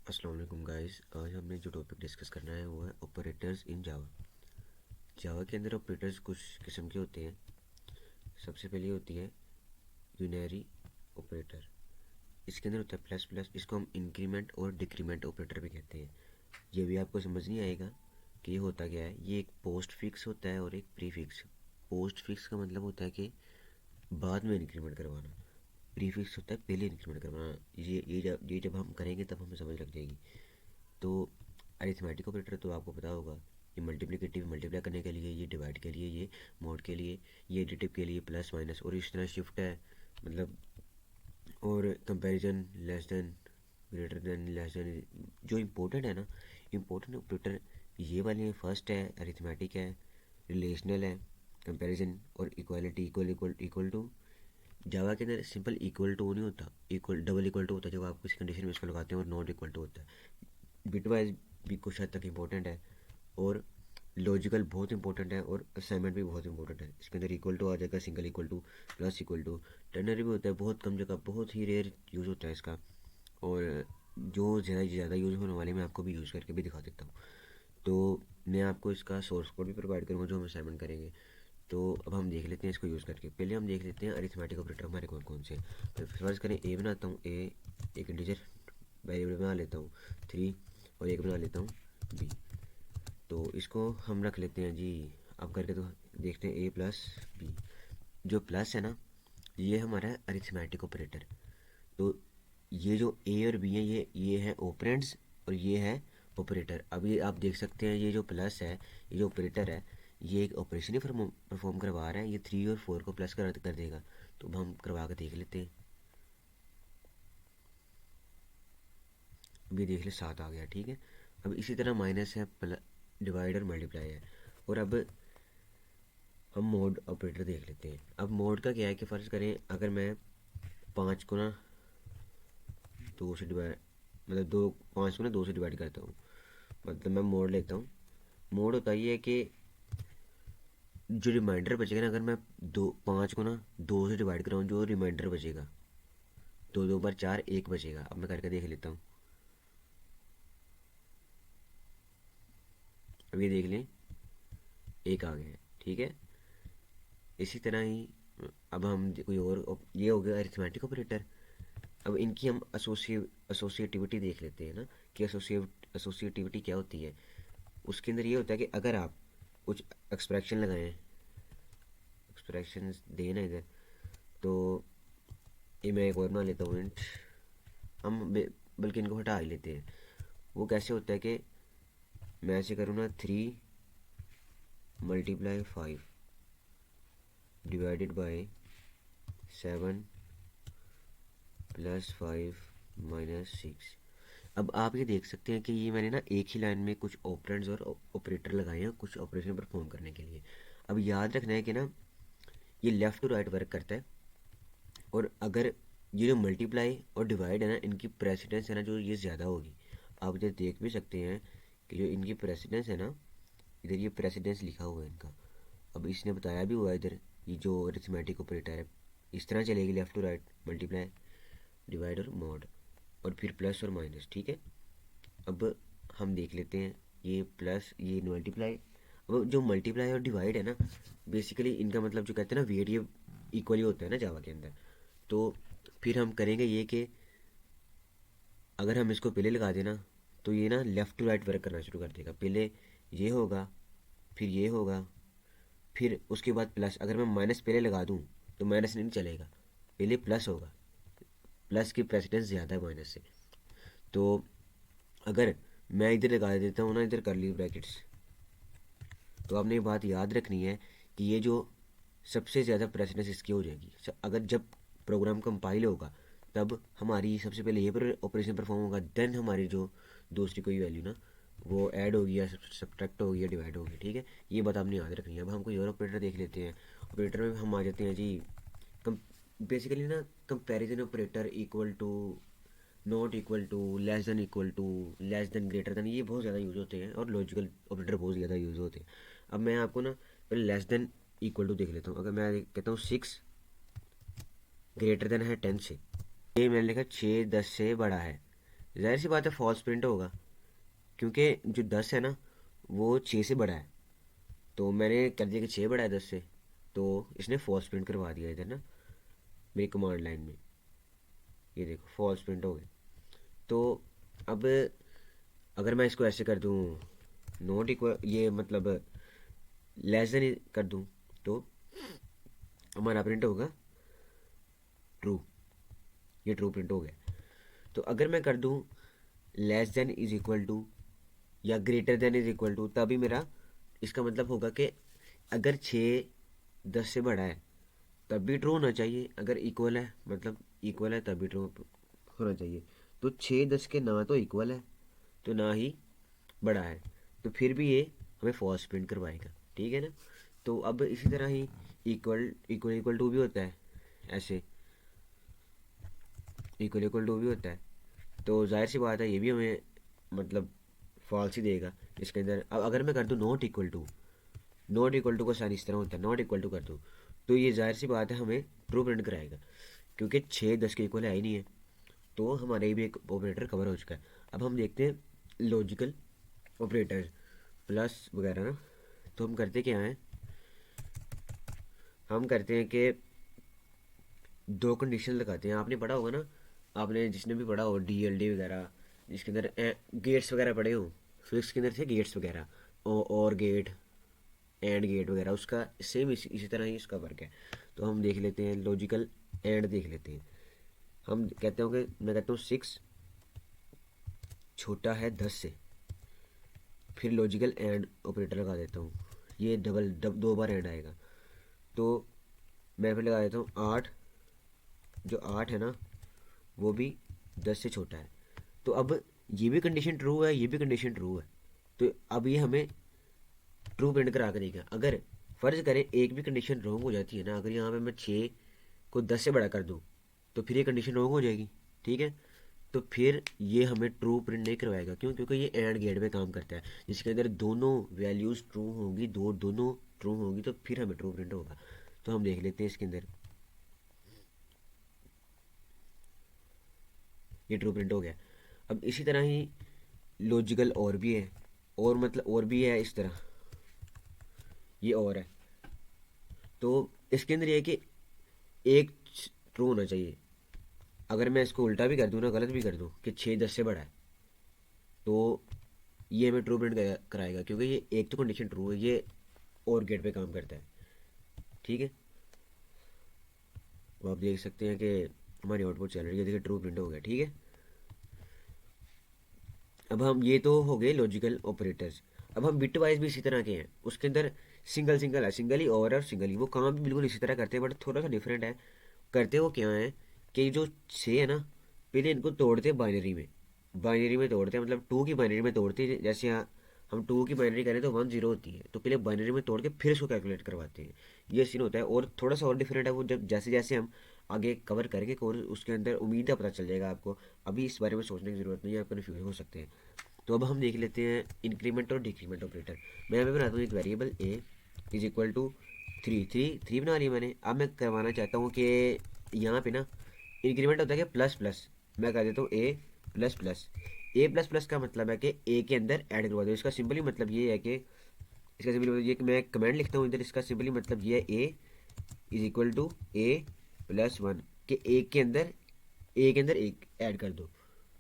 अस्सलाम वालेकुम गाइस। आज हमने जो टॉपिक डिस्कस करना है वो है ऑपरेटर्स इन जावा। जावा के अंदर ऑपरेटर्स कुछ किस्म के होते हैं। सबसे पहले होती है यूनरी ऑपरेटर। इसके अंदर होता है प्लस प्लस, इसको हम इंक्रीमेंट और डिक्रीमेंट ऑपरेटर भी कहते हैं। ये भी आपको समझ नहीं आएगा कि ये होता क्या है। ये एक पोस्ट फिक्स होता है और एक प्री फिक्स। पोस्ट फिक्स का मतलब होता है कि बाद में इंक्रीमेंट करवाना। प्री फिक्स होता है पहले इंक्रीमेंट करवाना। ये जब हम करेंगे तब हमें समझ लग जाएगी। तो अरिथमेटिक ऑपरेटर तो आपको पता होगा, ये मल्टीप्लिकेटिव मल्टीप्लाई करने के लिए, ये डिवाइड के लिए, ये मोड के लिए, ये एडिटिव के लिए प्लस माइनस, और इस तरह शिफ्ट है मतलब, और comparison, less than, greater then, less than. जो इम्पोर्टेंट है ना, इम्पोर्टेंट ऑपरेटर ये वाले हैं। फर्स्ट है अरिथमेटिक है, रिलेशनल है, कंपैरिजन और equality. Equal equal equal to. Java के अंदर सिंपल इक्वल टू नहीं होता, इक्वल डबल इक्वल टू होता है जब आप किसी कंडीशन में इसको लगाते हैं, और नॉट इक्वल टू होता है। बिटवाइज भी कुछ हद तक इम्पोर्टेंट है, और लॉजिकल बहुत इंपॉर्टेंट है, और असाइनमेंट भी बहुत इंपॉर्टेंट है। इसके अंदर इक्वल टू आ जाएगा, single equal to, plus equal to. Ternary भी होता है बहुत कम जगह, बहुत ही रेयर यूज़ होता है इसका। और जो ज़्यादा ज़्यादा यूज़ होने वाले मैं आपको भी यूज़ करके भी दिखा देता हूँ। तो मैं आपको इसका सोर्स कोड भी प्रोवाइड करूँगा जो हम असाइनमेंट करेंगे। तो अब हम देख लेते हैं इसको यूज़ करके। पहले हम देख लेते हैं अरिथमेटिक ऑपरेटर हमारे कौन कौन से। तो फर्स्ट करें, ए बनाता हूँ, ए एक इंटीजर वेरिएबल बना लेता हूँ 3, और एक बना लेता हूँ बी। तो इसको हम रख लेते हैं जी। अब करके तो देखते हैं ए प्लस बी। जो प्लस है ना, ये हमारा है अरिथमेटिक ऑपरेटर। तो ये जो ए और बी है, ये है ऑपरेंड्स, और ये है ऑपरेटर। अब ये आप देख सकते हैं, ये जो प्लस है, ये जो ऑपरेटर है, ये एक ऑपरेशन ही परफॉर्म करवा रहा है। ये 3 और 4 को प्लस कर देगा। तो अब हम करवा कर देख लेते हैं। अब ये देख ले 7 आ गया, ठीक है। अब इसी तरह माइनस है, डिवाइड और मल्टीप्लाई है। और अब हम मोड ऑपरेटर देख लेते हैं। अब मोड का क्या है कि फ़र्ज़ करें, अगर मैं 5 को ना 2 से डिवाइड, मतलब 5 को ना 2 से डिवाइड करता हूँ, मतलब मैं मोड लेता हूँ। मोड होता ये है कि जो रिमाइंडर बचेगा ना, अगर मैं 5 को ना 2 से डिवाइड कराऊँ, जो रिमाइंडर बचेगा, 2 2 बार 4, 1 बचेगा। अब मैं करके देख लेता हूँ। अब ये देख लें, 1 आ गया है, ठीक है। इसी तरह ही अब हम कोई और, ये हो गया अरिथमेटिक ऑपरेटर। अब इनकी हम एसोसिएटिविटी देख लेते हैं ना, कि एसोसिएटिविटी क्या होती है। उसके अंदर ये होता है कि अगर आप कुछ एक्सप्रेशन लगाएं, एक्सप्रेशन देना इधर, तो ये मैं एक और बना लेता हूँ इंट। बल्कि इनको हटा ही लेते हैं। वो कैसे होता है कि मैं ऐसे करूँ ना, 3 × 5 डिवाइडेड बाय 7 + 5 - 6। अब आप ये देख सकते हैं कि ये मैंने ना एक ही लाइन में कुछ ऑपरेंड्स और ऑपरेटर लगाए हैं कुछ ऑपरेशन परफॉर्म करने के लिए। अब याद रखना है कि ना, ये लेफ़्ट टू राइट वर्क करता है। और अगर ये जो मल्टीप्लाई और डिवाइड है ना, इनकी प्रेसिडेंस है ना, जो ये ज़्यादा होगी। आप इधर देख भी सकते हैं कि जो इनकी प्रेसिडेंस है ना, इधर ये प्रेसिडेंस लिखा हुआ है इनका। अब इसने बताया भी हुआ है इधर, ये जो अरिथमेटिक ऑपरेटर है इस तरह चलेगी, left to right, multiply, divide और मॉड, और फिर प्लस और माइनस, ठीक है। अब हम देख लेते हैं, ये प्लस, ये मल्टीप्लाई। अब जो मल्टीप्लाई और डिवाइड है ना, बेसिकली इनका मतलब जो कहते हैं ना, वेट, ये इक्वली होता है ना जावा के अंदर। तो फिर हम करेंगे ये कि अगर हम इसको पहले लगा देना, तो ये ना लेफ़्ट टू राइट वर्क करना शुरू कर देगा। पहले ये होगा, फिर ये होगा, फिर उसके बाद प्लस। अगर मैं माइनस पहले लगा दूँ तो माइनस नहीं चलेगा, पहले प्लस होगा। प्लस की प्रेसिडेंस ज़्यादा है माइनस से। तो अगर मैं इधर लगा देता हूँ ना, इधर कर ली ब्रैकेट्स, तो आपने ये बात याद रखनी है कि ये जो सबसे ज़्यादा प्रेसिडेंस इसकी हो जाएगी। अगर जब प्रोग्राम कंपाइल होगा, तब हमारी सबसे पहले ये पर ऑपरेशन परफॉर्म होगा, देन हमारी जो दूसरी कोई वैल्यू ना, वो ऐड होगी या सब्ट्रैक्ट होगी या डिवाइड होगी, ठीक है। ये बात आपने याद रखनी है। अब हम कोई और ऑपरेटर देख लेते हैं। ऑपरेटर में हम आ जाते हैं जी, कम बेसिकली ना, comparison operator, equal to, not equal to, less than equal to, less than, greater than, ये बहुत ज़्यादा यूज़ होते हैं, और लॉजिकल ऑपरेटर बहुत ज़्यादा यूज़ होते हैं। अब मैं आपको ना पहले लेस देन इक्वल टू देख लेता हूँ। अगर मैं कहता हूँ 6 ग्रेटर देन है 10 से, ये मैंने लिखा 6 10 से बड़ा है, जाहिर सी बात है फॉल्स प्रिंट होगा, क्योंकि जो 10 है ना वो 6 से बड़ा है। तो मैंने कर दिया कि 6 बड़ा है 10 से, तो इसने फॉल्स प्रिंट करवा दिया इधर ना मेरी कमांड लाइन में। ये देखो फॉल्स प्रिंट हो गया। तो अब अगर मैं इसको ऐसे कर दूँ नॉट इक्वल, ये मतलब लेस देन कर दूँ, तो हमारा प्रिंट होगा ट्रू। ये ट्रू प्रिंट हो गया। तो अगर मैं कर दूँ less than is equal to या greater than is equal to, तभी मेरा इसका मतलब होगा कि अगर 6 10 से बड़ा है तब भी ट्रू होना चाहिए, अगर इक्वल है मतलब इक्वल है तब भी ट्रू होना चाहिए। तो 6 10 के ना तो इक्वल है तो ना ही बड़ा है, तो फिर भी ये हमें फॉल्स प्रिंट करवाएगा। ठीक है ना। तो अब इसी तरह ही इक्वल इक्वल इक्वल टू भी होता है, ऐसे इक्वल इक्वल टू भी होता है। तो जाहिर सी बात है ये भी हमें मतलब फॉल्स ही देगा इसके अंदर। अब अगर मैं कर दूँ not equal to, not equal to का साइन इस तरह होता है, नॉट इक्वल टू कर दूँ तो ये जाहिर सी बात है हमें ट्रू प्रिंट कराएगा, क्योंकि 6 10 के इक्वल है ही नहीं है। तो हमारे भी एक ऑपरेटर कवर हो चुका है। अब हम देखते हैं लॉजिकल ऑपरेटर प्लस वगैरह ना। तो हम करते क्या हैं, हम करते हैं कि दो कंडीशन लगाते हैं। आपने पढ़ा होगा ना, आपने जिसने भी पढ़ा हो डीएलडी वगैरह, जिसके अंदर गेट्स वगैरह पढ़े हो, फिजिक्स के अंदर थे गेट्स वगैरह, और गेट एंड गेट वगैरह, उसका सेम इसी तरह ही इसका वर्क है। तो हम देख लेते हैं लॉजिकल एंड देख लेते हैं। हम कहते हो कि मैं कहता हूँ 6 छोटा है 10 से, फिर लॉजिकल एंड ऑपरेटर लगा देता हूँ। ये दो बार एंड आएगा। तो मैं फिर लगा देता हूँ 8, जो 8 है ना वो भी 10 से छोटा है। तो अब ये भी कंडीशन ट्रू है, ये भी कंडीशन ट्रू है। तो अब ये हमें ट्रू प्रिंट करा कर देगा। अगर फ़र्ज़ करें एक भी कंडीशन रॉन्ग हो जाती है ना, अगर यहाँ पे मैं 6 को 10 से बड़ा कर दूँ तो फिर ये कंडीशन रॉन्ग हो जाएगी। ठीक है। तो फिर ये हमें ट्रू प्रिंट नहीं करवाएगा। क्यों? क्योंकि ये एंड गेट पे काम करता है, जिसके अंदर दोनों वैल्यूज़ ट्रू होंगी, दोनों ट्रू होंगी, तो फिर हमें ट्रू प्रिंट होगा। तो हम देख लेते हैं इसके अंदर, ये ट्रू प्रिंट हो गया। अब इसी तरह ही लॉजिकल और भी है, और मतलब और भी है इस तरह, ये और है। तो इसके अंदर ये है कि एक ट्रू होना चाहिए। अगर मैं इसको उल्टा भी कर दूँ ना, गलत भी कर दूँ कि 6 10 से बड़ा है, तो ये हमें ट्रू प्रिंट कराएगा, क्योंकि ये एक तो कंडीशन ट्रू है, ये और गेट पे काम करता है। ठीक है। वो आप देख सकते हैं कि हमारी आउटपुट चल रही है, देखिए ट्रू प्रिंट हो गया। ठीक है। अब हम ये तो हो गए लॉजिकल ऑपरेटर्स। अब हम बिट वाइज भी इसी तरह के हैं, उसके अंदर सिंगल सिंगल है, सिंगल ही और सिंगल ही, वो काम भी बिल्कुल इसी तरह करते हैं, बट थोड़ा सा डिफरेंट है। करते वो क्या है कि जो छः है ना, पहले इनको तोड़ते हैं बाइनरी में, बाइनरी में तोड़ते हैं, मतलब टू की बाइनरी में तोड़ते हैं। जैसे यहाँ हम टू की बाइनरी करें तो 1 0 होती है, तो पहले बाइनरी में तोड़ के फिर इसको कैलकुलेट करवाते हैं। ये सीन होता है। और थोड़ा सा और डिफरेंट है वो, जब जैसे जैसे हम आगे कवर करेंगे कोर्स, उसके अंदर उम्मीद है पता चल जाएगा आपको। अभी इस बारे में सोचने की ज़रूरत नहीं है, आप कन्फ्यूज हो सकते हैं। तो अब हम देख लेते हैं इंक्रीमेंट और डिक्रीमेंट ऑपरेटर। मैं यहाँ पे बनाता हूँ एक variable A is equal to 3 बना लिया मैंने। अब मैं करवाना चाहता हूँ कि यहाँ पे ना इंक्रीमेंट होता है कि प्लस प्लस, मैं कर देता हूँ ए प्लस प्लस। ए प्लस प्लस का मतलब है कि ए के अंदर ऐड करवा दो। इसका सिंपली मतलब ये है कि, इसका सिंपली मतलब ये कि मैं कमेंट लिखता हूँ इधर, इसका सिंपली मतलब ये है a is equal to a plus 1, कि ए के अंदर एक ऐड कर दो।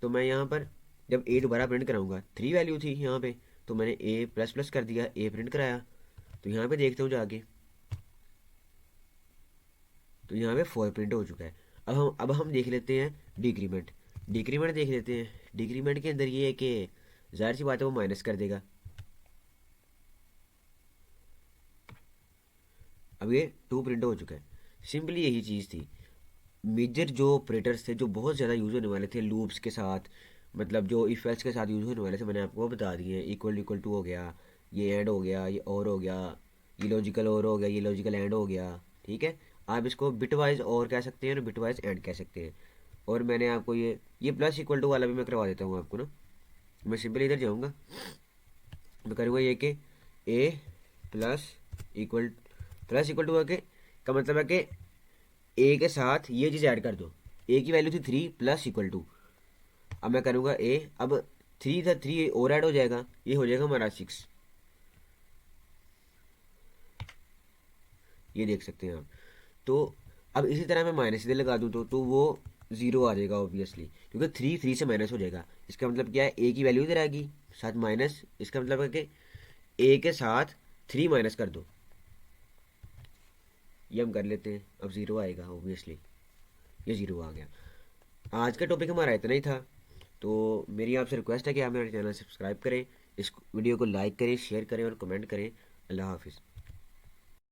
तो मैं यहाँ पर जब ए दोबारा प्रिंट कराऊंगा, 3 वैल्यू थी यहाँ पे, तो मैंने ए प्लस प्लस कर दिया, ए प्रिंट कराया। तो यहाँ पे देखता हूँ जाके, तो यहाँ पे 4 प्रिंट हो चुका है। अब हम देख लेते हैं डिक्रीमेंट। डिक्रीमेंट देख लेते हैं। डिक्रीमेंट के अंदर ये है कि जाहिर सी बात है वो माइनस कर देगा। अब ये 2 प्रिंट हो चुका है। सिंपली यही चीज़ थी। मेजर जो ऑपरेटर्स थे जो बहुत ज़्यादा यूज़ होने वाले थे लूप्स के साथ, मतलब जो इफ एल्स के साथ यूज़ होने वाले थे, मैंने आपको बता दिए हैं। इक्वल टू हो गया, ये ऐड हो गया, ये और हो गया, ये लॉजिकल और हो गया, ये लॉजिकल एंड हो गया। ठीक है। आप इसको बिटवाइज और कह सकते हैं और बिटवाइज एंड कह सकते हैं। और मैंने आपको ये प्लस इक्वल टू वाला भी मैं करवा देता हूँ आपको ना। मैं सिंपली इधर जाऊँगा, मैं करूँगा ये कि a plus equal plus equal to का मतलब है कि ए के साथ ये चीज़ ऐड कर दो। ए की वैल्यू थी 3 प्लस इक्वल टू, अब मैं करूँगा ए, अब 3 था, 3 और ऐड हो जाएगा, ये हो जाएगा हमारा 6। ये देख सकते हैं आप। तो अब इसी तरह मैं माइनस सीधे लगा दूँ तो वो 0 आ जाएगा ऑब्वियसली, क्योंकि 3 से माइनस हो जाएगा। इसका मतलब क्या है, ए की वैल्यू इधर आएगी साथ माइनस, इसका मतलब है कि ए के साथ 3 माइनस कर दो। ये हम कर लेते हैं, अब 0 आएगा ऑब्वियसली, ये 0 आ गया। आज का टॉपिक हमारा इतना ही था। तो मेरी आपसे रिक्वेस्ट है कि आप मेरे चैनल सब्सक्राइब करें, इस वीडियो को लाइक करें, शेयर करें और कमेंट करें। अल्लाह हाफिज़।